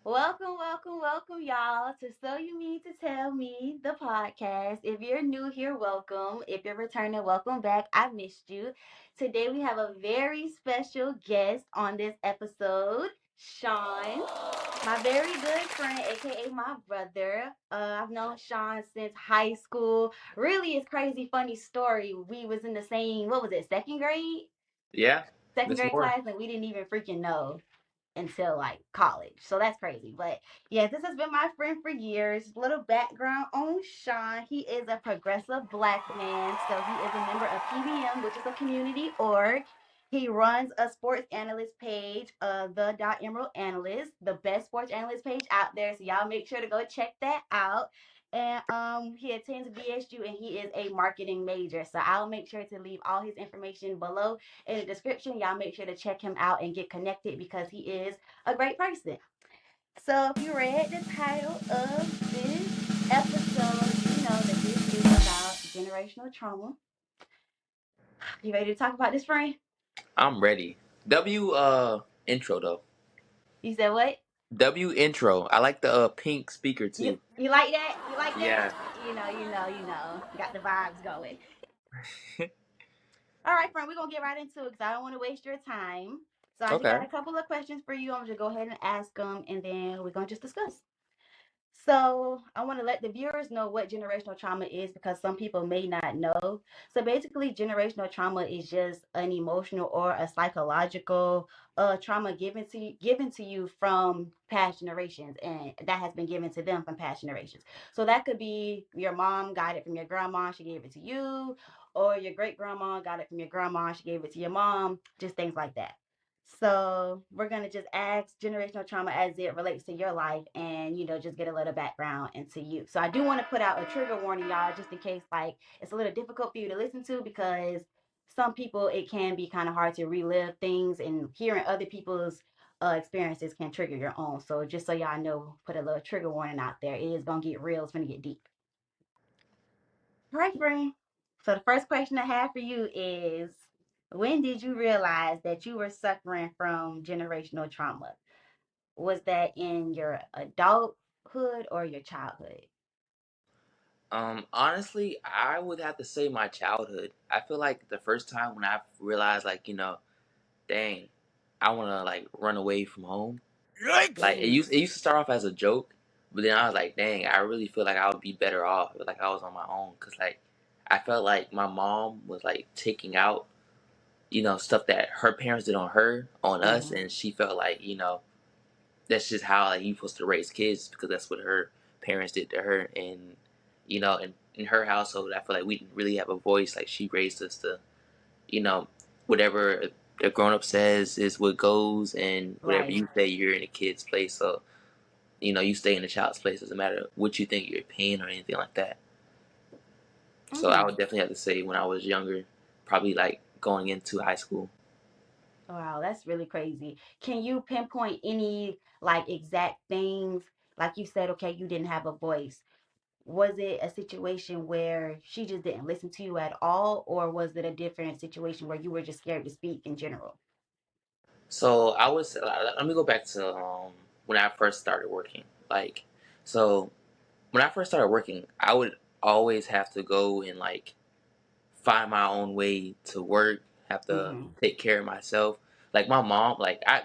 Welcome, y'all, to So You Mean to Tell Me, the podcast. If you're new here, welcome. If you're returning, welcome back. I missed you. Today, we have a very special guest on this episode, Shawn, my very good friend, aka my brother. I've known Shawn since high school. Really, it's crazy, funny story. We was in the same, what was it, second grade? Yeah, Second there's grade more. class, and we didn't even freaking know until like college. So that's crazy. But yeah, this has been my friend for years. Little background on Shawn. He is a progressive black man. So he is a member of PBM, which is a community org. He runs a sports analyst page, the Emerald Analyst, the best sports analyst page out there. So y'all make sure to go check that out. And he attends BSU and he is a marketing major. So I'll make sure to leave all his information below in the description. Y'all make sure to check him out and get connected because he is a great person. So if you read the title of this episode, you know that this is about generational trauma. You ready to talk about this, friend? I'm ready. W intro though. You said what? W intro. I like the pink speaker too. You like that? You like that? Yeah. You know. Got the vibes going. All right, friend, we're gonna get right into it because I don't want to waste your time. So I just got Okay. a couple of questions for you. I'm gonna go ahead and ask them, and then we're gonna just discuss. So I want to let the viewers know what generational trauma is because some people may not know. So basically, generational trauma is just an emotional or a psychological trauma given to you from past generations, and that has been given to them from past generations. So that could be your mom got it from your grandma, she gave it to you, or your great grandma got it from your grandma, she gave it to your mom, just things like that. So we're gonna just ask generational trauma as it relates to your life, and just get a little background into you. So I do want to put out a trigger warning, y'all, just in case like it's a little difficult for you to listen to because some people it can be kind of hard to relive things, and hearing other people's experiences can trigger your own. So just so y'all know, put a little trigger warning out there. It is gonna get real. It's gonna get deep. All right, friend. So the first question I have for you is, when did you realize that you were suffering from generational trauma? Was that in your adulthood or your childhood? Honestly, I would have to say my childhood. I feel like the first time when I realized like, dang, I wanna like run away from home. Like it Mm, used to start off as a joke, but then I was like, dang, I really feel like I would be better off if like I was on my own, cause like I felt like my mom was like taking out stuff that her parents did on her on us, mm-hmm. and she felt like that's just how like you supposed to raise kids because that's what her parents did to her, and in her household I feel like we didn't really have a voice. Like she raised us to you know whatever the grown up says is what goes, and whatever Right. you say you're in a kid's place. So you stay in the child's place. Doesn't matter what you think you're paying or anything like that. So I would Mm. definitely have to say when I was younger, probably like going into high school. Wow, that's really crazy. Can you pinpoint any like exact things? Like you said, okay, you didn't have a voice. Was it a situation where she just didn't listen to you at all, or was it a different situation where you were just scared to speak in general? So I was. Let me go back to when I first started working. Like, so when I first started working, I would always have to go and like find my own way to work. Have to Mm-hmm. take care of myself. Like my mom,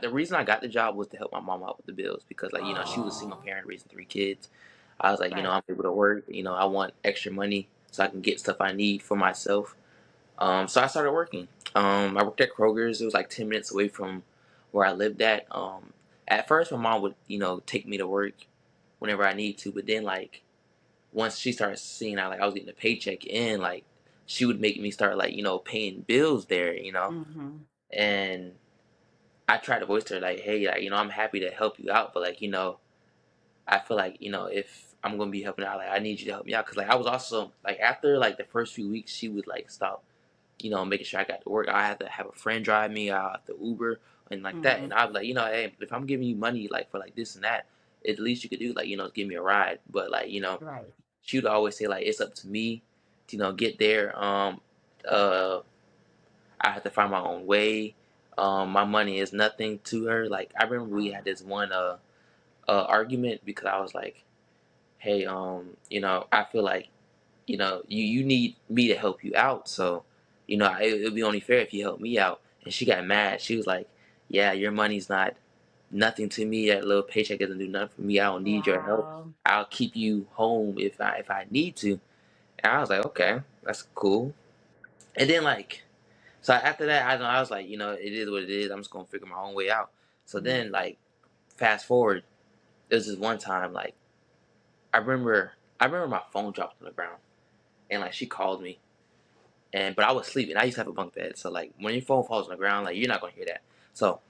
the reason I got the job was to help my mom out with the bills because like she was a single parent raising three kids. I was like, Right. I'm able to work. I want extra money so I can get stuff I need for myself. So I started working. I worked at Kroger's. It was like 10 minutes away from where I lived at. At first, my mom would, take me to work whenever I need to. But then, like, once she started seeing that, like, I was getting a paycheck in, like, she would make me start, like, paying bills there. Mm-hmm. And I tried to voice to her, like, hey, like, I'm happy to help you out. But, like, I feel like, if I'm going to be helping out, like, I need you to help me out. Because, like, I was also, like, after, like, the first few weeks, she would, like, stop making sure I got to work. I had to have a friend drive me. I have to Uber and like that. Mm-hmm. And I was like, hey, if I'm giving you money like for like this and that, at least you could do like give me a ride. But like Right. she would always say like it's up to me to get there. Uh, I have to find my own way. My money is nothing to her. Like I remember we had this one argument because I was like, hey, I feel like, you need me to help you out, so, it'd be only fair if you help me out. And she got mad. She was like, yeah, your money's not nothing to me. That little paycheck doesn't do nothing for me. I don't need your help. Wow. I'll keep you home if I need to. And I was like, okay, that's cool. And then like, so after that, I was like, it is what it is. I'm just gonna figure my own way out. So Mm. then like, fast forward, there was this one time like, I remember my phone dropped on the ground, and like she called me, but I was sleeping. I used to have a bunk bed, so like when your phone falls on the ground, like you're not gonna hear that. So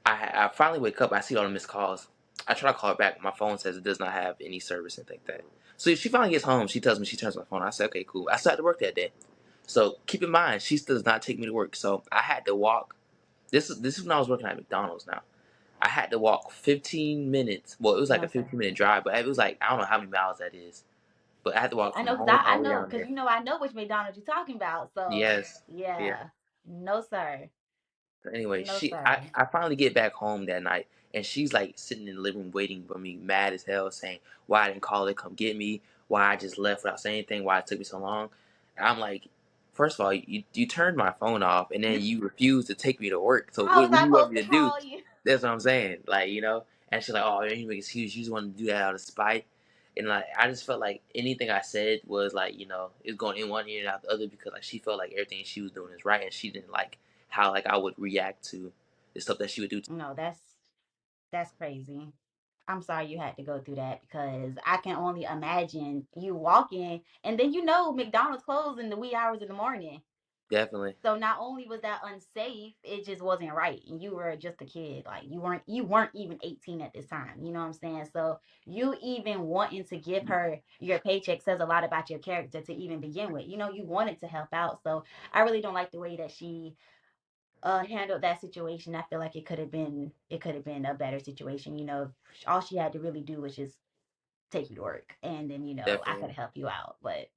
I finally wake up. I see all the missed calls. I try to call her back. My phone says it does not have any service and like that. So if she finally gets home, she tells me she turns my phone. I said, okay, cool. I still had to work that day. So keep in mind, she still does not take me to work. So I had to walk. This is when I was working at McDonald's now. I had to walk 15 minutes. Well, it was like No, a sir. 15-minute drive, but it was like I don't know how many miles that is. But I had to walk I from know, cause home I all the way know, down cause there. I know which McDonald's you're talking about. So Yes. Yeah. yeah, no sir, So anyway, no she I, sir. I finally get back home that night, and she's like sitting in the living room waiting for me, mad as hell, saying why I didn't call her, come get me, why I just left without saying anything, why it took me so long. And I'm like, first of all, you turned my phone off, and then you refused to take me to work. So How was what I do you want supposed me to to do? call you? That's what I'm saying. Like, and she's like, oh, you make excuse. You just want to do that out of spite. And like, I just felt like anything I said was like, it's going in one ear and out the other because like she felt like everything she was doing is right, and she didn't like how like I would react to the stuff that she would do. No, that's crazy. I'm sorry you had to go through that because I can only imagine you walking and then McDonald's closed in the wee hours of the morning. Definitely, So not only was that unsafe, it just wasn't right. And you were just a kid. Like you weren't even 18 at this time. You know what I'm saying? So you even wanting to give her your paycheck says a lot about your character to even begin with. You wanted to help out. So I really don't like the way that she handled that situation. I feel like it could have been a better situation. All she had to really do was just take you to work and then I definitely, could help you out. But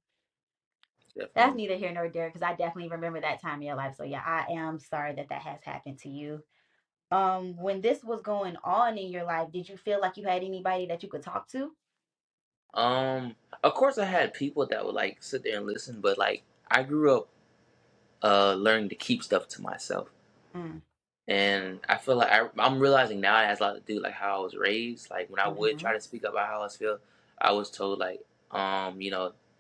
that's definitely. neither here nor there because I definitely remember that time in your life. So yeah, I am sorry that that has happened to you. When this was going on in your life, did you feel like you had anybody that you could talk to? Of course, I had people that would like sit there and listen, but like I grew up learning to keep stuff to myself. Mm. And I feel like I'm realizing now it has a lot to do like how I was raised. Like when I would Mm-hmm. try to speak up about how I feel, I was told like,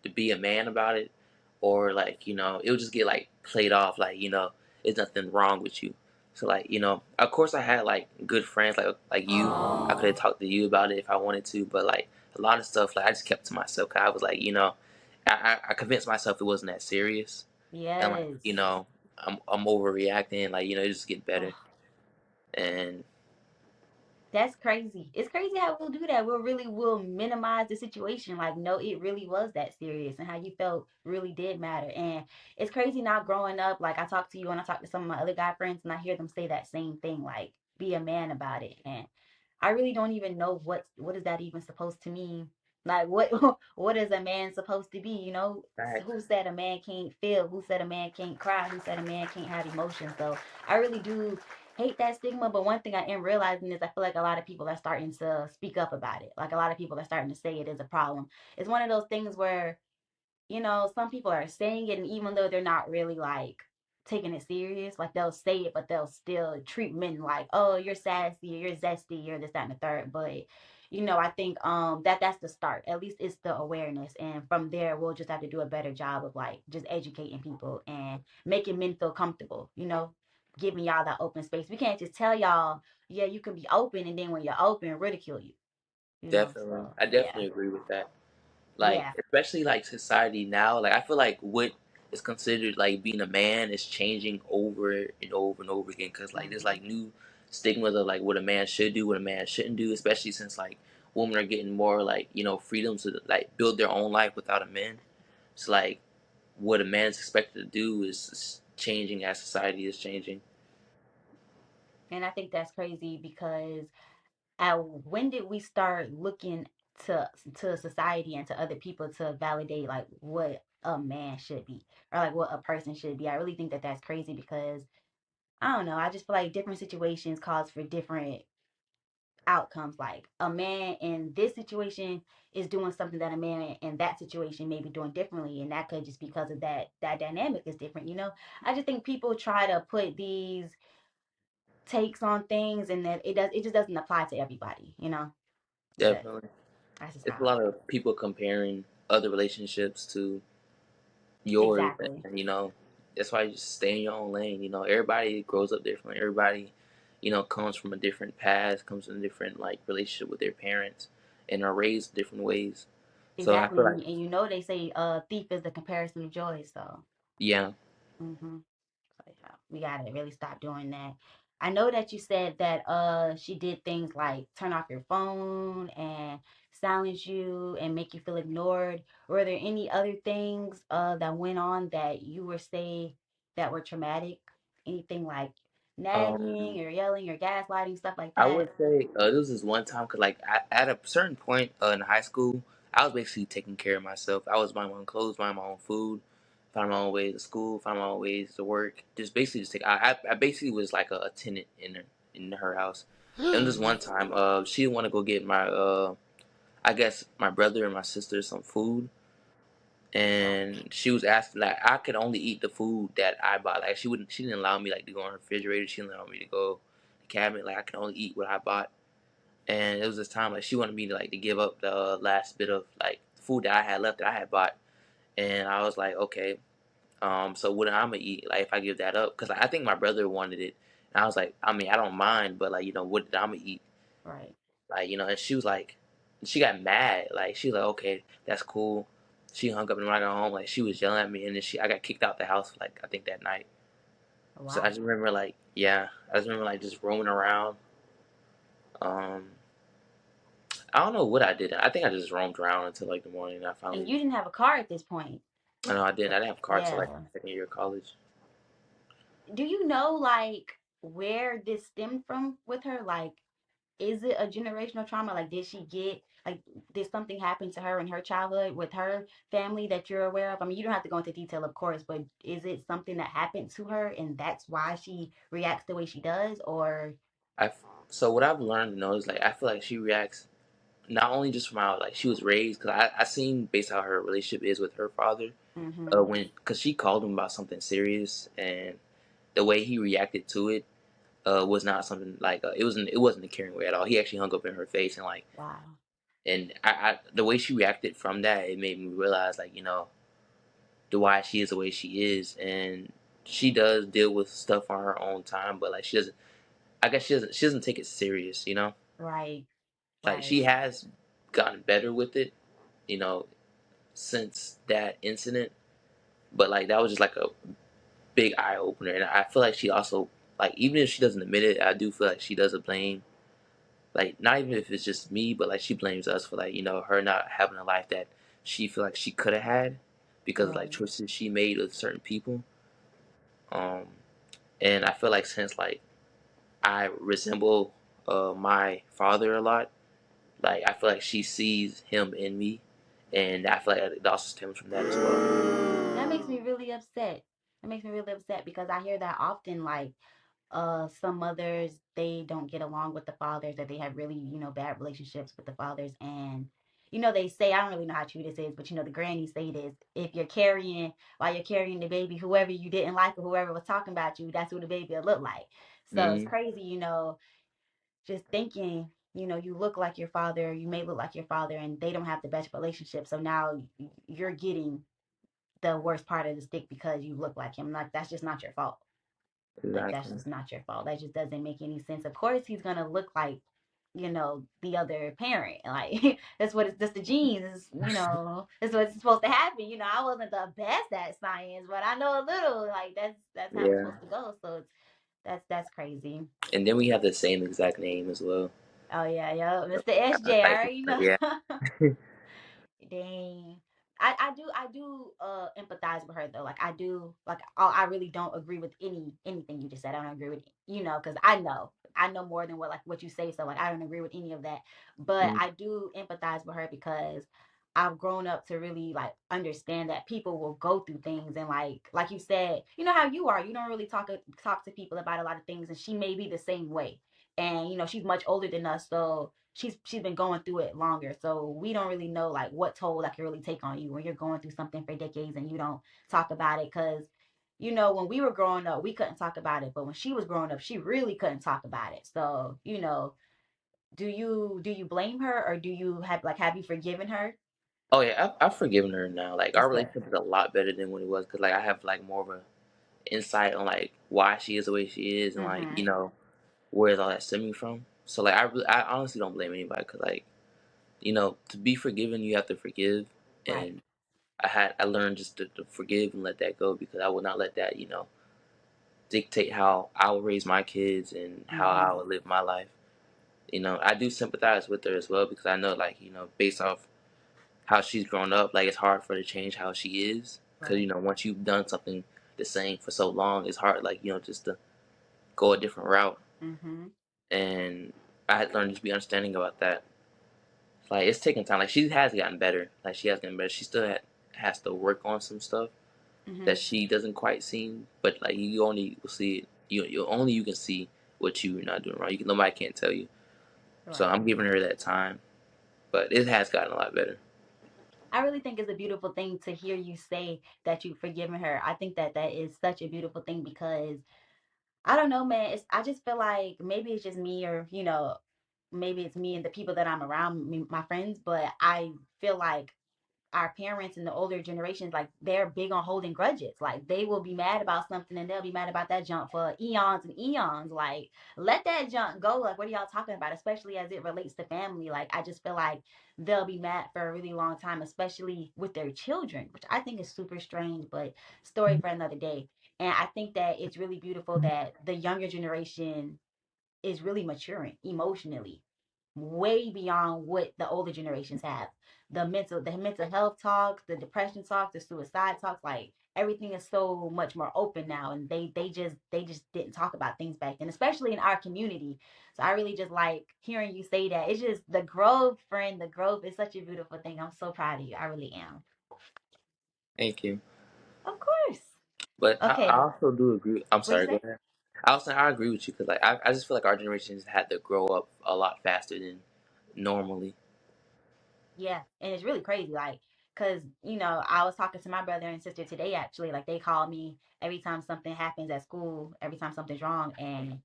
to be a man about it, or like it would just get like played off like there's nothing wrong with you. So like of course I had like good friends like you. I could have talked to you about it if I wanted to, but like a lot of stuff like I just kept to myself. 'Cause I was like I convinced myself it wasn't that serious, and like Yes. I'm overreacting. Like it just get better. Oh, And that's crazy. It's crazy how we'll do that. We'll minimize the situation. Like, no, it really was that serious, and how you felt really did matter. And it's crazy now growing up. Like, I talk to you and I talk to some of my other guy friends, and I hear them say that same thing. Like, be a man about it. And I really don't even know what is that even supposed to mean. Like, what what is a man supposed to be? facts. Who said a man can't feel? Who said a man can't cry? Who said a man can't have emotions? So I really do hate that stigma. But one thing I am realizing is I feel like a lot of people are starting to speak up about it. Like a lot of people are starting to say it is a problem. It's one of those things where some people are saying it, and even though they're not really like taking it serious, like they'll say it, but they'll still treat men like, oh, you're sassy, you're zesty, you're this, that, and the third. But I think that's the start. At least it's the awareness, and from there we'll just have to do a better job of like just educating people and making men feel comfortable. Giving y'all that open space. We can't just tell y'all, yeah, you can be open, and then when you're open, ridicule you. Definitely, So I yeah, definitely agree with that. Like yeah. especially like society now. Like I feel like what is considered like being a man is changing over and over and over again. Cause like there's Hmm. like new stigmas of like what a man should do, what a man shouldn't do. Especially since like women are getting more like freedom to like build their own life without a man. It's like what a man is expected to do is changing as society is changing. And I think that's crazy because when did we start looking to society and to other people to validate like what a man should be or like what a person should be? I really think that that's crazy because I don't know. I just feel like different situations cause for different outcomes. Like a man in this situation is doing something that a man in that situation may be doing differently, and that could just because of that dynamic is different. I just think people try to put these takes on things, and that it just doesn't apply to everybody. But Definitely. that's just It's a how I lot feel. of people comparing other relationships to yours, Exactly. and that's why you just stay in your own lane. Everybody grows up differently. Everybody, comes from a different past, comes from a different like relationship with their parents, and are raised different ways. So I Exactly. feel like, And they say thief is the comparison of joy. So yeah, hmm so yeah, we gotta really stop doing that. I know that you said that she did things like turn off your phone and silence you and make you feel ignored. Were there any other things that went on that you were say that were traumatic? Anything like um, nagging or yelling or gaslighting, stuff like I that? would say there was this one time because like at a certain point in high school, I was basically taking care of myself. I was buying my own clothes, buying my own food, finding my own ways to school, finding my own ways to work. Just basically just take. I basically was like a tenant in her house. And this Hmm. one time, she didn't want to go get my I guess my brother and my sister some food, and she was asking like I could only eat the food that I bought. Like she didn't allow me like to go in her refrigerator. She didn't allow me to go to the cabinet. Like I could only eat what I bought. And it was this time like she wanted me to like to give up the last bit of like food that I had left that I had bought, and I was like, okay, so what am I gonna eat? Like if I give that up, because like, I think my brother wanted it, and I was like, I mean, I don't mind, but like what did I gonna eat? Right. Like and she was like, she got mad. Like she was like, okay, that's cool. She hung up, and when I got home, like she was yelling at me, and then I got kicked out the house like I think that night. So I Wow. just remember like yeah, I just remember like just roaming around. Um, I don't know what I did. I think I just roamed around until like the morning. And I And finally, you didn't have a car at this point. I know I didn't. I didn't have a car till like Yeah. second year of college. Do you know like where this stemmed from with her? Like, is it a generational trauma? Like, did she get like did something happen to her in her childhood with her family that you're aware of? I mean, you don't have to go into detail, of course, but is it something that happened to her and that's why she reacts the way she does? Or I so what I've learned to know is like I feel like she reacts not only just from how like she was raised, because I seen based how her relationship is with her father, mm-hmm. when because she called him about something serious, and the way he reacted to it was not something like it wasn't a caring way at all. He actually hung up in her face, and like Wow. and the way she reacted from that, it made me realize like the why she is the way she is, and she does deal with stuff on her own time, but like she doesn't. I guess she doesn't take it serious. Right. Like Right. she has gotten better with it, you know, since that incident. But like that was just like a big eye opener, and I feel like she also like even if she doesn't admit it, I do feel like she does a blame. Like not even if it's just me, but like she blames us for like her not having a life that she feel like she could have had because of like Right. choices she made with certain people. Um, and I feel like since like I resemble my father a lot, like I feel like she sees him in me, and I feel like it also stems from that as well. That makes me really upset. That makes me really upset because I hear that often, like some mothers they don't get along with the fathers, or they have really bad relationships with the fathers, and they say, I don't really know how true this is, but the grannies say this: if you're carrying while you're carrying the baby, whoever you didn't like or whoever was talking about you, that's who the baby will look like. So it's Mm, crazy, just thinking, you look like your father, you may look like your father, and they don't have the best relationship, so now you're getting the worst part of the stick because you look like him. Like, that's just not your fault. Like, that's exactly. just not your fault. That just doesn't make any sense. Of course he's gonna look like the other parent. Like that's what it's just the genes. That's what's supposed to happen. I wasn't the best at science, but I know a little. Like, that's how it's Yeah, supposed to go. So that's crazy. and then we have the same exact name as well. Oh yeah, yeah, Mr. SJ. I Like, already know. yeah. Dang. I do empathize with her though. Like, I do, like, I really don't agree with anything you just said. I don't agree with because I know more than what you say, so like I don't agree with any of that. But Mm, I do empathize with her because I've grown up to really like understand that people will go through things, and like you said, how you are. You don't really talk to people about a lot of things, and she may be the same way. and she's much older than us, so she's been going through it longer, so we don't really know like what toll that can really take on you when you're going through something for decades and you don't talk about it. Because when we were growing up, we couldn't talk about it, but when she was growing up, she really couldn't talk about it. So do you blame her, or do you have you forgiven her? Oh yeah, I've forgiven her now. Like That's our good. relationship is a lot better than what it was because like I have like more of a insight on like why she is the way she is and like Mm-hmm. where is all that stemming from. So like I honestly don't blame anybody because like to be forgiven you have to forgive, Right. and I learned just to forgive and let that go because I would not let that dictate how I will raise my kids and how I Mm-hmm. will live my life. I do sympathize with her as well because I know like based off how she's grown up, like it's hard for her to change how she is because Right. once you've done something the same for so long, it's hard like just to go a different route. Mm-hmm. And I had learned to be understanding about that. Like it's taking time. Like she has gotten better. Like she has gotten better. She still has to work on some stuff Mm-hmm. that she doesn't quite see. But like you only will see it. You can see what you're not doing wrong. Nobody can't tell you. So Right. I'm giving her that time. But it has gotten a lot better. I really think it's a beautiful thing to hear you say that you've forgiven her. I think that that is such a beautiful thing because I don't know, man. I just feel like maybe it's just me, or maybe it's me and the people that I'm around, me, my friends. But I feel like our parents and the older generations, like they're big on holding grudges. Like they will be mad about something and they'll be mad about that junk for eons and eons. Like let that junk go. Like what are y'all talking about? Especially as it relates to family. Like I just feel like they'll be mad for a really long time, especially with their children, which I think is super strange, but story for another day. And I think that it's really beautiful that the younger generation is really maturing emotionally way beyond what the older generations have. The mental health talks, the depression talks, the suicide talks, like everything is so much more open now, and they just didn't talk about things back then, especially in our community. So I really just like hearing you say that. It's just the growth, friend. The growth is such a beautiful thing. I'm so proud of you. I really am. Thank you. Of course. But I Okay. also do agree. I'm What'd you sorry. Go say? ahead. I agree with you because like I just feel like our generations had to grow up a lot faster than normally. Yeah, and it's really crazy, like, cause I was talking to my brother and sister today. Actually, like they call me every time something happens at school, every time something's wrong, and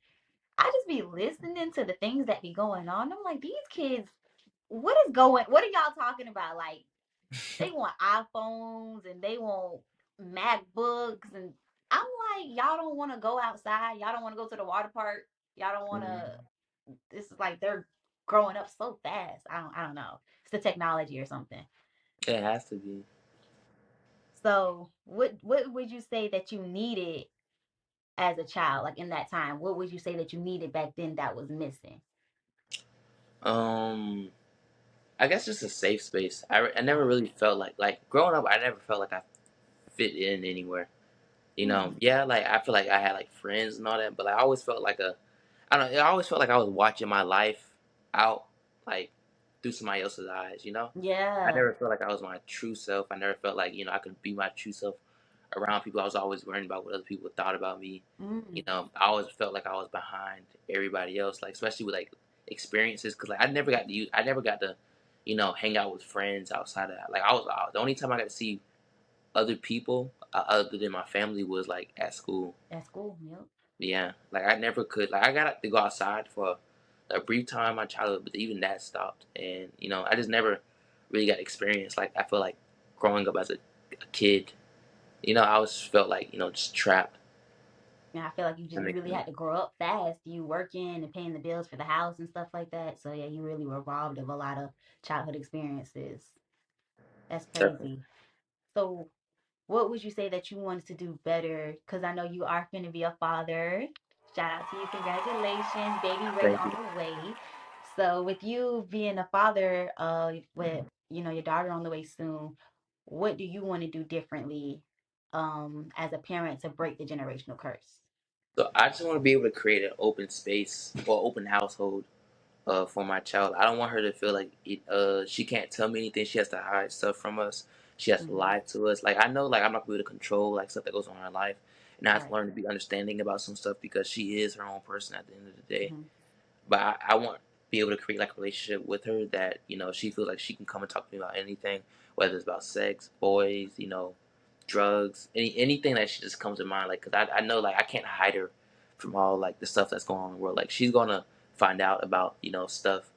I just be listening to the things that be going on. I'm like, these kids, what are y'all talking about? Like, they want iPhones and they want MacBooks, and I'm like, y'all don't want to go outside, y'all don't want to go to the water park, y'all don't want to. Mhm. This is like they're growing up so fast. I don't know. It's the technology or something. It has to be. So, what would you say that you needed as a child, like in that time? What would you say that you needed back then that was missing? Um, I guess just a safe space. I never Right. really felt like growing up. I never felt like I fit in anywhere. Mm, Yeah, like I feel like I had like friends and all that, but like, I always felt like I don't know. I always felt like I was watching my life out like through somebody else's eyes. I yeah. never felt like I was my true self. I never felt like I could be my true self around people. I was always worrying about what other people thought about me. Mm, I always felt like I was behind everybody else, like especially with like experiences, because like I never got to, hang out with friends outside of that. Like the only time I got to see other people other than my family was like at school. at school. Yep. Yeah, like I never could. Like I got to go outside for a brief time in my childhood, but even that stopped. And I just never really got experience. Like I feel like growing up as a kid, I always felt like just trapped. And I feel like you just That you makes really sense. had to grow up fast. You working and paying the bills for the house and stuff like that. So yeah, you really were robbed of a lot of childhood experiences. That's Definitely. crazy. So what would you say that you wanted to do better? Because I know you are going to be a father. Shout out to you. Congratulations. Baby Ray Thank on you. the way. So, with you being a father, with your daughter on the way soon, what do you want to do differently, as a parent to break the generational curse? So I just want to be able to create an open space or open household for my child. I don't want her to feel like she can't tell me anything. She has to hide stuff from us. She has to Mm-hmm. lie to us. Like I know, like I'm not gonna be able to control like stuff that goes on in her life, and I have to Right. learn to be understanding about some stuff because she is her own person at the end of the day. Mm-hmm. But I want to be able to create like a relationship with her that she feels like she can come and talk to me about anything, whether it's about sex, boys, drugs, anything that she just comes to mind. Like, cause I know like I can't hide her from all like the stuff that's going on in the world. Like she's gonna find out about stuff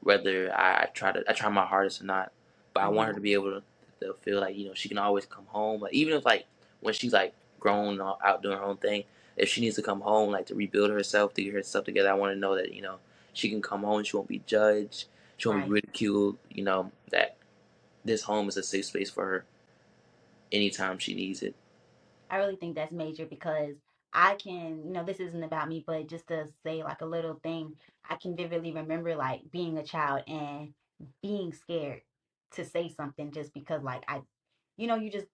whether I try my hardest or not. But I want her Hmm. to be able to feel like she can always come home. Like even if like when she's like grown and out doing her own thing, if she needs to come home like to rebuild herself to get herself together, I want to know that she can come home. She won't be judged. She won't be Right. ridiculed. That this home is a safe space for her anytime she needs it. I really think that's major because I can, this isn't about me, but just to say like a little thing, I can vividly remember like being a child and being scared to say something just because like you just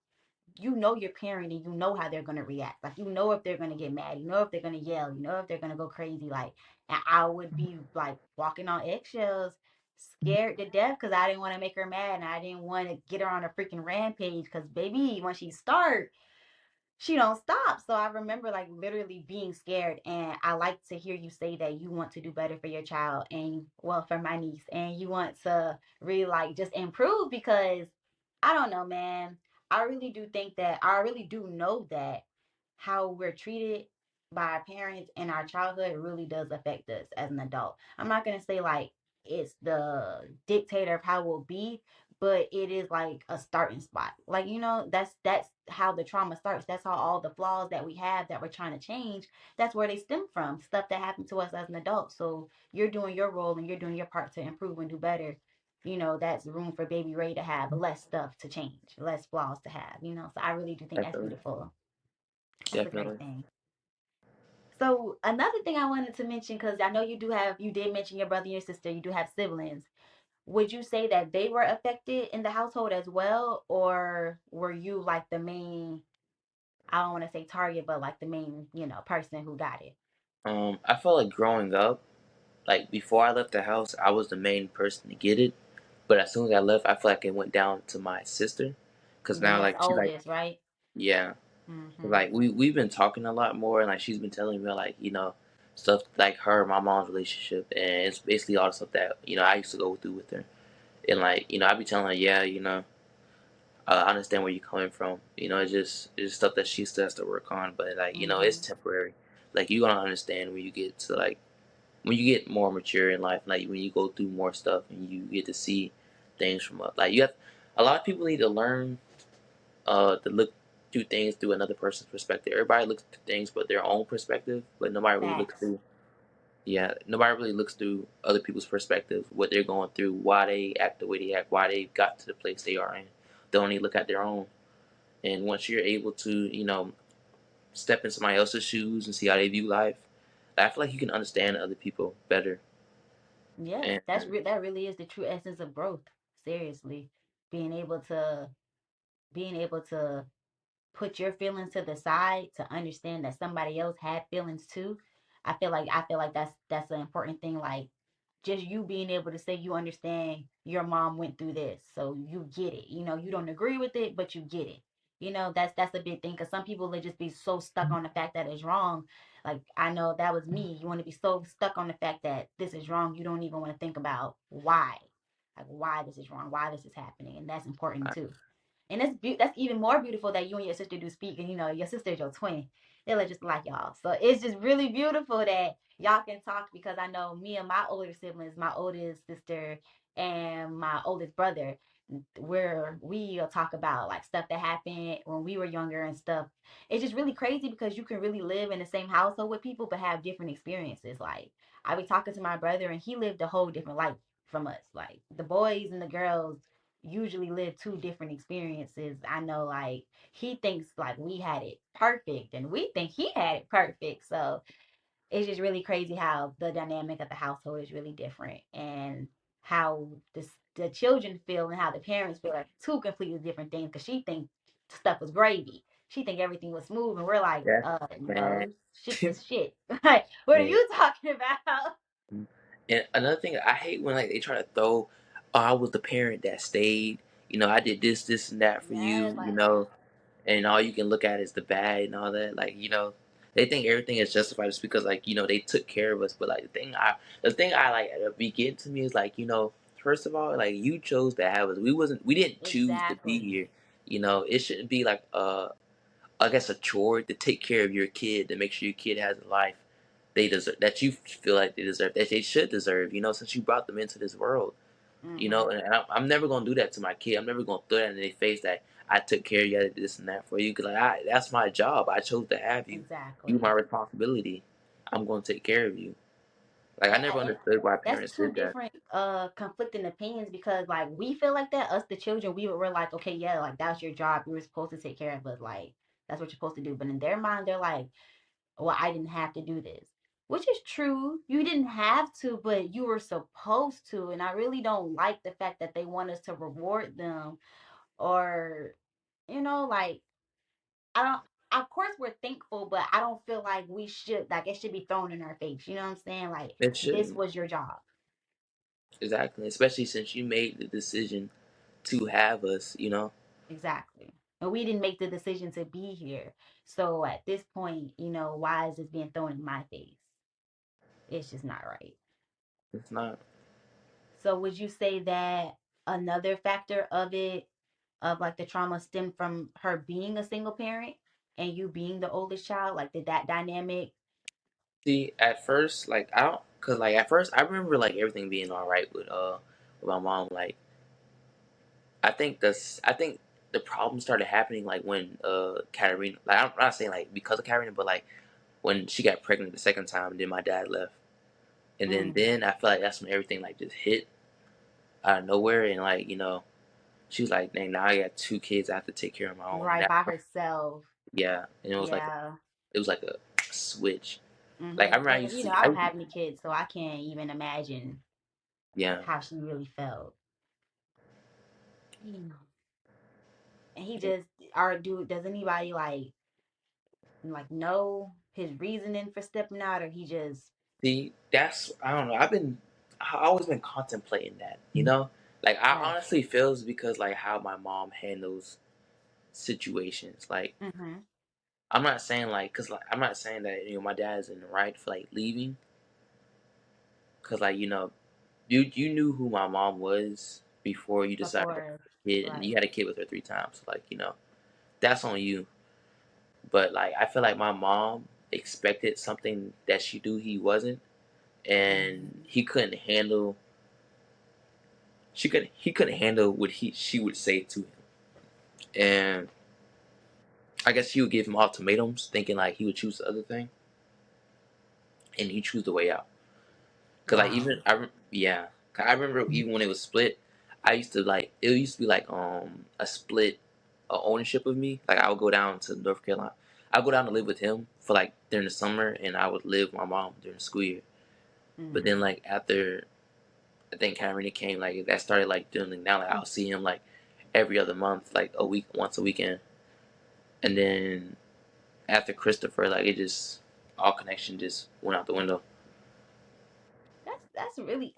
your parent and you know how they're gonna react. Like if they're gonna get mad, if they're gonna yell, if they're gonna go crazy. Like, and I would be like walking on eggshells, scared to death because I didn't want to make her mad and I didn't want to get her on a freaking rampage. Because baby, when she start, she don't stop. So I remember like literally being scared. And I like to hear you say that you want to do better for your child and well for my niece and you want to really like just improve because I don't know, man. I really do know that how we're treated by our parents in our childhood really does affect us as an adult. I'm not gonna say like it's the dictator of how we'll be, but it is like a starting spot. Like, that's how the trauma starts. That's how all the flaws that we have that we're trying to change, that's where they stem from. Stuff that happened to us as an adult. So you're doing your role and you're doing your part to improve and do better. That's room for baby Ray to have less stuff to change, less flaws to have, So I really do think that's Definitely, beautiful. That's a great definitely. thing. So another thing I wanted to mention, because I know you did mention your brother and your sister, you do have siblings. Would you say that they were affected in the household as well, or were you like the main, I don't want to say target, but like the main, person who got it? I felt like growing up, like before I left the house, I was the main person to get it. But as soon as I left, I feel like it went down to my sister, cause Yeah, now that's like she's like, oldest, right? yeah, Mm-hmm. like we've been talking a lot more, and like she's been telling me like stuff like her and my mom's relationship, and it's basically all the stuff that I used to go through with her, and like I be telling her, yeah, I understand where you're coming from. It's just stuff that she still has to work on, but like it's Mm-hmm. temporary. Like you're gonna understand when you get to like when you get more mature in life, like when you go through more stuff and you get to see things from like you have a lot of people need to learn to look through things through another person's perspective. Everybody looks through things but their own perspective, but nobody really looks Facts. through nobody really looks through other people's perspective, what they're going through, why they act the way they act, why they got to the place they are in. They only look at their own. And once you're able to, step in somebody else's shoes and see how they view life, I feel like you can understand other people better. Yeah, And that really is the true essence of growth. Seriously, being able to being able to put your feelings to the side to understand that somebody else had feelings too. I feel like that's an important thing. Like just you being able to say you understand your mom went through this, so you get it. You don't agree with it, but you get it. That's a big thing because some people, they just be so stuck on the fact that it's wrong. Like I know that was me. You want to be so stuck on the fact that this is wrong, you don't even want to think about why, like why this is wrong, why this is happening, and that's important I, too. And that's even more beautiful that you and your sister do speak, and your sister is your twin. They look just like y'all. So it's just really beautiful that y'all can talk because I know me and my older siblings, my oldest sister and my oldest brother, where we'll talk about like stuff that happened when we were younger and stuff. It's just really crazy because you can really live in the same household with people but have different experiences. Like I be talking to my brother and he lived a whole different life from us. Like the boys and the girls usually live two different experiences. I know like he thinks like we had it perfect and we think he had it perfect. So it's just really crazy how the dynamic of the household is really different and how the children feel and how the parents feel are two completely different things because she thinks stuff was gravy. She think everything was smooth and we're like, yeah, man. no, shit was shit. Like, what are Man. you talking about? And another thing I hate when like they try to throw, oh, I was the parent that stayed. I did this, this, and that for Yes, you. like And all you can look at is the bad and all that. Like They think everything is justified just because like they took care of us. But like the thing I like that be getting to me is like first of all like you chose to have us. We didn't choose to be Exactly. here. It shouldn't be like I guess a chore to take care of your kid, to make sure your kid has a life they deserve, that you feel like they deserve, that they should deserve. Since you brought them into this world. Mm-hmm. And I'm never gonna do that to my kid. I'm never gonna throw that in their face that I took care of you, I did this and that for you. Cause like that's my job. I chose to have you. You my Exactly. responsibility. I'm gonna take care of you. Like I Yeah, never and understood why that's parents two did that. different conflicting opinions because like we feel like that, us the children, we're like, okay, yeah, like that's your job. You were supposed to take care of us, like that's what you're supposed to do. But in their mind, they're like, well, I didn't have to do this. Which is true. You didn't have to, but you were supposed to. And I really don't like the fact that they want us to reward them or, like I don't of course we're thankful, but I don't feel like we should like it should be thrown in our face. You know what I'm saying? Like It this shouldn't. was your job. Exactly. Especially since you made the decision to have us. Exactly. And we didn't make the decision to be here. So at this point, why is this being thrown in my face? It's just not right. It's not. So would you say that another factor of it, of like the trauma stemmed from her being a single parent and you being the oldest child? Like did that dynamic See, at first, like I don't, cause like at first I remember like everything being all right with my mom. Like I think the problem started happening like when Katarina, like I'm not saying like because of Katarina, but like when she got pregnant the second time, and then my dad left, and then mm, then I feel like that's when everything like just hit out of nowhere, and like she was like, "Dang, now I got two kids I have to take care of my own," and right that by herself? yeah, and Yeah. it was like a switch. Like I Mm-hmm. remember I And used to I I don't have any kids, so I can't even imagine yeah. how she really felt. And he just or do does anybody like know his reasoning for stepping out or he just See, that's I don't know. I've always been contemplating that. Like I right. honestly feels because like how my mom handles situations. Like Mm-hmm. I'm not saying like, cause like I'm not saying that my dad is in the right for like leaving, cause like you knew who my mom was before you decided to have Before a kid, and you right. had a kid with her 3 times. So like that's on you. But like I feel like my mom expected something that she knew he wasn't, and Mm-hmm. he couldn't handle. He couldn't handle what she would say to him, and I guess she would give him ultimatums, thinking like he would choose the other thing, and he choose the way out. Cause like Wow. even yeah, 'cause I remember even when it was split, I used to like it used to be like a split ownership of me. Like I would go down to North Carolina. I would go down to live with him for like during the summer, and I would live with my mom during the school year. But Mm. then like after I think Cameron came, like that started like doing like, now like I'll see him like every other month, like a week, once a weekend, and then after Christopher, like it just all connection just went out the window.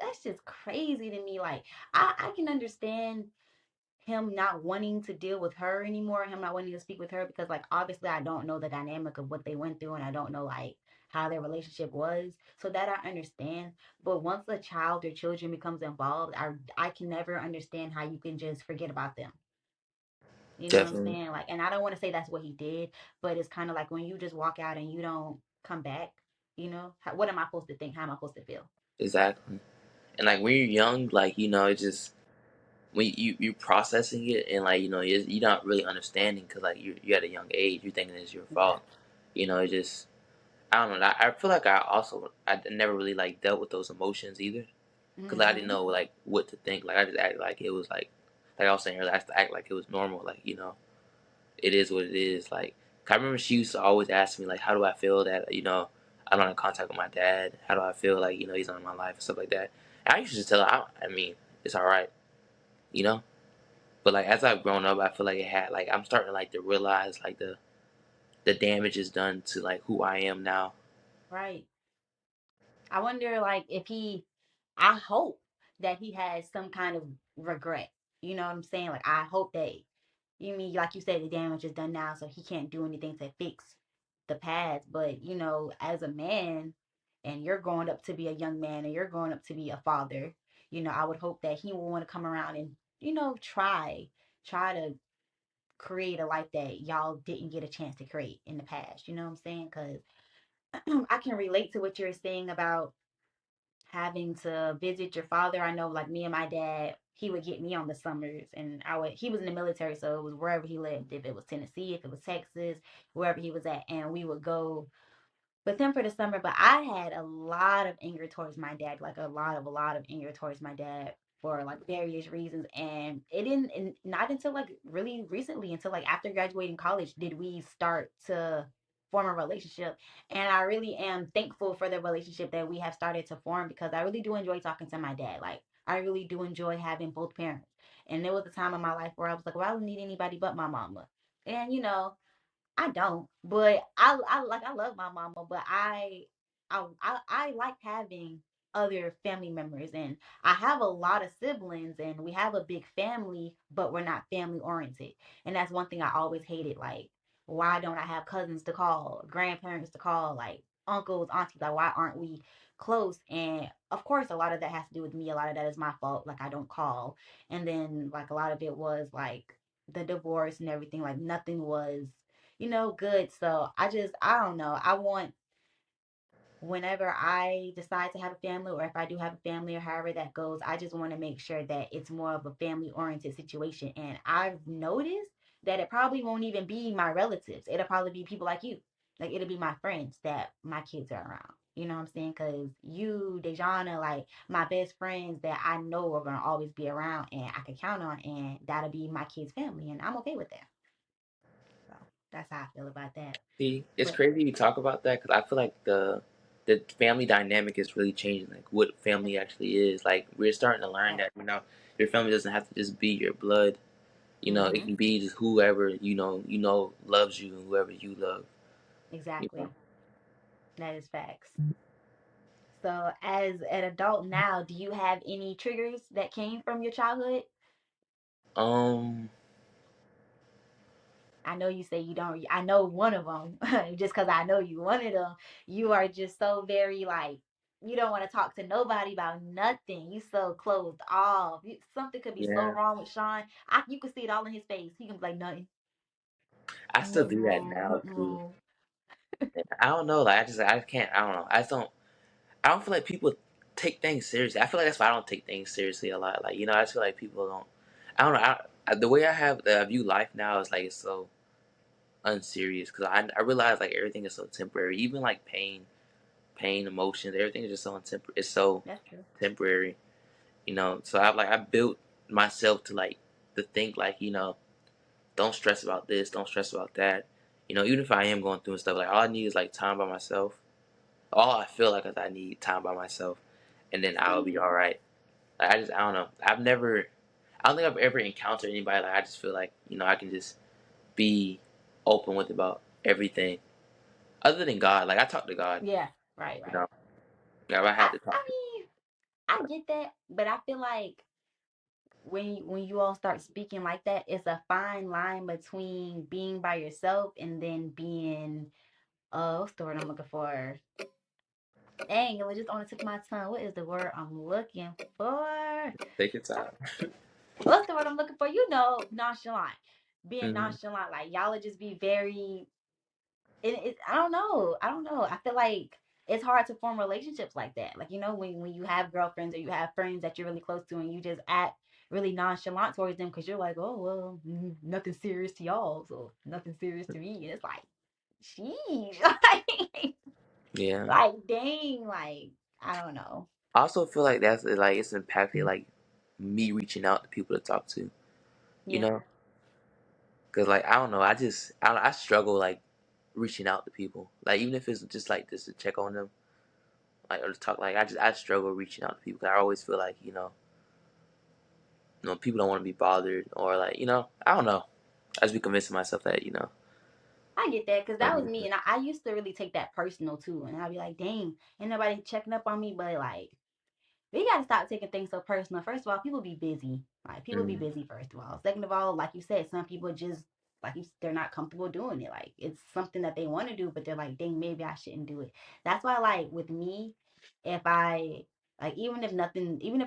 That's just crazy to me. Like I can understand him not wanting to deal with her anymore, him not wanting to speak with her because like obviously I don't know the dynamic of what they went through and I don't know like how their relationship was. So that I understand. But once a child or children becomes involved, I can never understand how you can just forget about them. You know what I'm Definitely, saying? Like and I don't want to say that's what he did, but it's kind of like when you just walk out and you don't come back, what am I supposed to think? How am I supposed to feel? exactly. And like when you're young, like it just when you processing it, and like you're not really understanding because like you at a young age, you're thinking it's your fault. Exactly. It just I don't know. I feel like I never really like dealt with those emotions either because I didn't Mm-hmm. know like what to think. Like I just acted like it was like I was saying earlier, I used to act like it was normal. Like it is what it is. Like I remember she used to always ask me like, how do I feel that I'm not in contact with my dad? How do I feel like he's not in my life and stuff like that? And I used to just tell her, I mean, it's all right, you know. But like as I've grown up, I feel like it had like I'm starting like to realize like the damage is done to like who I am now. Right. I wonder, like, if I hope that he has some kind of regret. You know what I'm saying? Like, I hope that, you mean, like you said, the damage is done now, so he can't do anything to fix. the past. But as a man, and you're growing up to be a young man, and you're growing up to be a father, I would hope that he will want to come around and try to create a life that y'all didn't get a chance to create in the past. You know what I'm saying? Because I can relate to what you're saying about having to visit your father. I know, like me and my dad, he would get me on the summers, and he was in the military, so it was wherever he lived. If it was Tennessee, if it was Texas, wherever he was at, and we would go with him for the summer. But I had a lot of anger towards my dad, like a lot of anger towards my dad for like various reasons. And it didn't, and not until like really recently, until like after graduating college, did we start to form a relationship. And I really am thankful for the relationship that we have started to form, because I really do enjoy talking to my dad. Like, I really do enjoy having both parents. And there was a time in my life where I was like, well, I don't need anybody but my mama. And I don't, but I love my mama, but I like having other family members, and I have a lot of siblings, and we have a big family, but we're not family oriented. And that's one thing I always hated. Like, why don't I have cousins to call, grandparents to call, like uncles, aunties? Like, why aren't we close? And of course, a lot of that has to do with me. A lot of that is my fault. Like, I don't call. And then like a lot of it was like the divorce and everything. Like, nothing was good. So I don't know. I want, whenever I decide to have a family, or if I do have a family, or however that goes, I just want to make sure that it's more of a family oriented situation. And I've noticed that it probably won't even be my relatives. It'll probably be people like you. Like, it'll be my friends that my kids are around. You know what I'm saying? Because you, DeJana, like my best friends that I know are going to always be around and I can count on, and that'll be my kids' family. And I'm okay with that. So that's how I feel about that. See, it's But crazy you talk about that because I feel like the family dynamic is really changing. Like what family actually is. Like we're starting to learn right. that your family doesn't have to just be your blood. It Mm-hmm. can be just whoever loves you and whoever you love. You know. Exactly. That is facts. So, as an adult now, do you have any triggers that came from your childhood? Um, I know you say you don't. I know one of them, just because I know you. One of them, you are just so very like, you don't want to talk to nobody about nothing. You so closed off. Something could be so yeah, wrong with Shawn. You could see it all in his face. He can be like, nothing, I still nothing do that wrong, now nothing too. wrong. I don't know. Like I can't. I don't know. I don't feel like people take things seriously. I feel like that's why I don't take things seriously a lot. Like I just feel like people don't. I don't know. The way I view life now is like it's so unserious because I realize like everything is so temporary. Even like pain, emotions, everything is just so It's so That's true. temporary. So I built myself to think like don't stress about this, don't stress about that. Even if I am going through and stuff, like all I need is like time by myself. All I feel like is I need time by myself, and then I'll be See, all right. Like, I don't know. I don't think I've ever encountered anybody like I just feel like I can just be open with about everything, other than God. Like I talk to God. yeah, right, You right. know, yeah, I I had to I talk to. mean, I get that, but I feel like when you all start speaking like that, it's a fine line between being by yourself and then being what's the word I'm looking for? Dang, it was just on the tip of my tongue. What is the word I'm looking for? Take your time. What's the word I'm looking for? Nonchalant. Being Hmm. nonchalant. Like, y'all would just be very I don't know. I don't know. I feel like it's hard to form relationships like that. Like, when you have girlfriends or you have friends that you're really close to, and you just act really nonchalant towards them because you're like, oh, well, nothing serious to y'all, so nothing serious to me. And it's like, sheesh. Yeah. like, dang, like, I don't know. I also feel like that's like it's impacted like me reaching out to people to talk to. You Yeah. know, because like I don't know. I struggle like reaching out to people. Like even if it's just like just to check on them, like or to talk. Like I struggle reaching out to people. 'Cause I always feel like people don't want to be bothered or like I don't know. I just be convincing myself that I get that because that don't was need me. it. And I used to really take that personal too. And I'd be like, dang, ain't nobody checking up on me. But like, we gotta stop taking things so personal. First of all, people be busy. Like, people be Mm, busy. First of all, second of all, like you said, some people just like they're not comfortable doing it. Like it's something that they want to do, but they're like, dang, maybe I shouldn't do it. That's why, like with me, if I like even if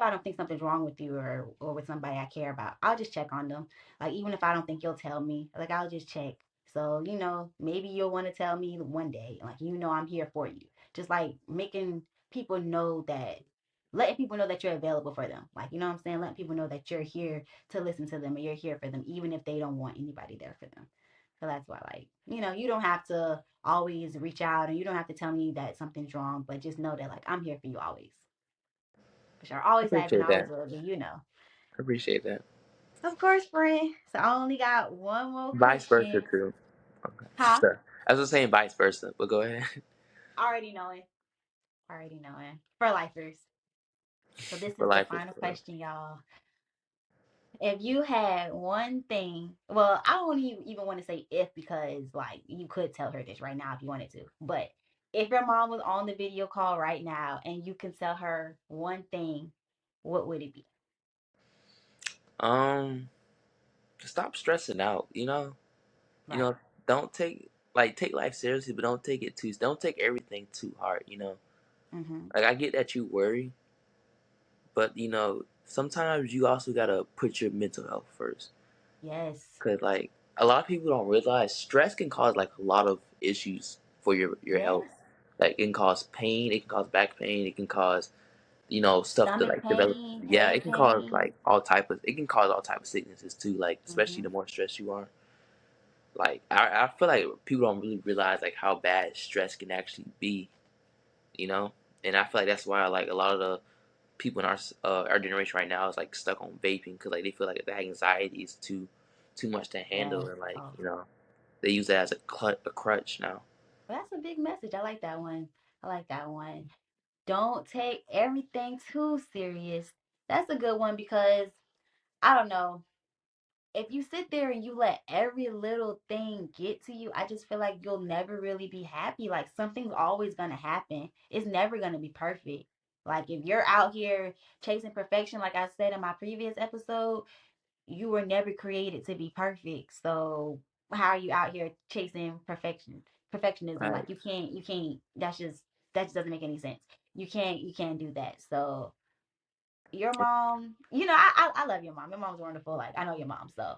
I don't think something's wrong with you or with somebody I care about, I'll just check on them. Like even if I don't think you'll tell me, like I'll just check. So, maybe you'll want to tell me one day. Like I'm here for you. Just like people know that letting people know that you're available for them. Like, you know what I'm saying? Letting people know that you're here to listen to them and you're here for them, even if they don't want anybody there for them. So that's why, like, you don't have to always reach out and you don't have to tell me that something's wrong, but just know that, like, I'm here for you always. For sure. I Always have been, appreciate always that. will be. I appreciate that. Of course, friend. So I only got one more Vice versa question. too. Okay. Huh? Sure. I was just saying vice versa, but go ahead. Already knowing. Already knowing. For lifers. So this For is the life is final for real. question, y'all. If you had one thing, well, I don't even want to say if because like you could tell her this right now if you wanted to. But if your mom was on the video call right now and you can tell her one thing, what would it be? Um, stop stressing out. You Right. know, don't take life seriously, but don't take everything too hard. Mm-hmm. Like I get that you worry, but sometimes you also gotta put your mental health first. Yes. Cause like a lot of people don't realize stress can cause like a lot of issues for your health. Yes. Like it can cause pain, it can cause back pain, it can cause stuff to Stomach like develop. pain, Yeah, head it can cause pain. like all type of sicknesses too. Like especially Mm-hmm. the more stressed you are. Like I feel like people don't really realize like how bad stress can actually be. You know, and I feel like that's why like a lot of the people in our generation right now is like stuck on vaping because like they feel like the anxiety is too much to handle Yes. and like Oh, they use that as a crutch now. well, that's a big message. I like that one. I like that one. Don't take everything too serious. That's a good one because I don't know. If you sit there and you let every little thing get to you, I just feel like you'll never really be happy. Like something's always going to happen. It's never going to be perfect. Like if you're out here chasing perfection, like I said in my previous episode, you were never created to be perfect. So how are you out here chasing perfectionism? Right. Like you can't, that just doesn't make any sense. You can't do that. So your mom, I love your mom. Your mom's wonderful. Like I know your mom. So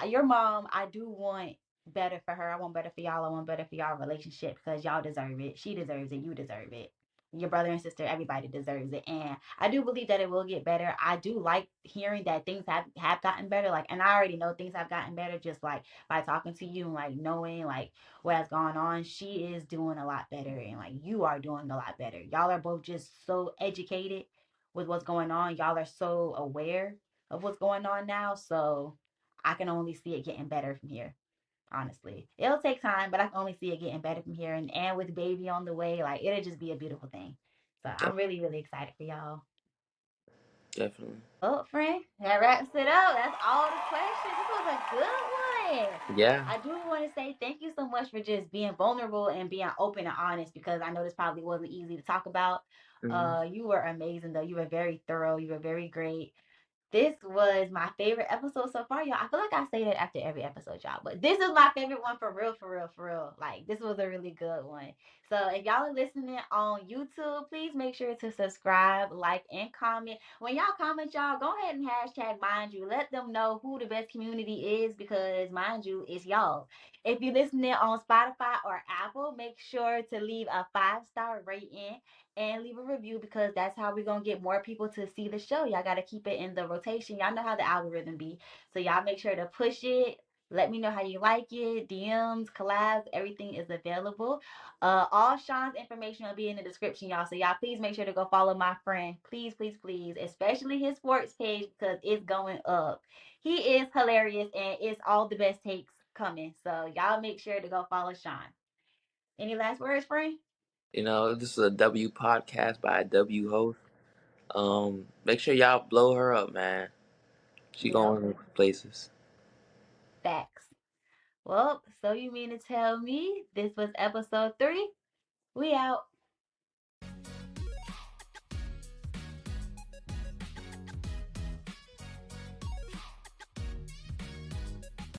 your mom, I do want better for her. I want better for y'all. I want better for y'all relationship because y'all deserve it. She deserves it. You deserve it. Your brother and sister, everybody deserves it. And I do believe that it will get better. I do like hearing that things have gotten better. Like, and I already know things have gotten better just like by talking to you and like knowing like what has gone on. She is doing a lot better and like you are doing a lot better. Y'all are both just so educated with what's going on. Y'all are so aware of what's going on now. So I can only see it getting better from here. Honestly, it'll take time, but I can only see it getting better from here. And with baby on the way, like it'll just be a beautiful thing. So I'm Def- really, really excited for y'all. Definitely. Well, friend, that wraps it up. That's all the questions. This was a good one. Yeah. I do want to say thank you so much for just being vulnerable and being open and honest because I know this probably wasn't easy to talk about. Hmm. You were amazing though. You were very thorough. You were very great. This was my favorite episode so far, y'all. I feel like I say that after every episode, y'all. But this is my favorite one for real, for real, for real. Like, this was a really good one. So, if y'all are listening on YouTube, please make sure to subscribe, like, and comment. When y'all comment, y'all, go ahead and hashtag mind you. Let them know who the best community is because, mind you, it's y'all. If you're listening on Spotify or Apple, make sure to leave a 5-star rating and leave a review because that's how we're gonna get more people to see the show. Y'all gotta keep it in the rotation. Y'all know how the algorithm be. So y'all make sure to push it. Let me know how you like it. DMs, collabs, everything is available. All Shawn's information will be in the description, y'all. So y'all please make sure to go follow my friend. Please, please, please. Especially his sports page because it's going up. He is hilarious and it's all the best takes coming. So y'all make sure to go follow Shawn. Any last words, friend? This is a W podcast by a W host. Make sure y'all blow her up, man. She Yep. going places. Facts. Well, so you mean to tell me this was episode 3? We out.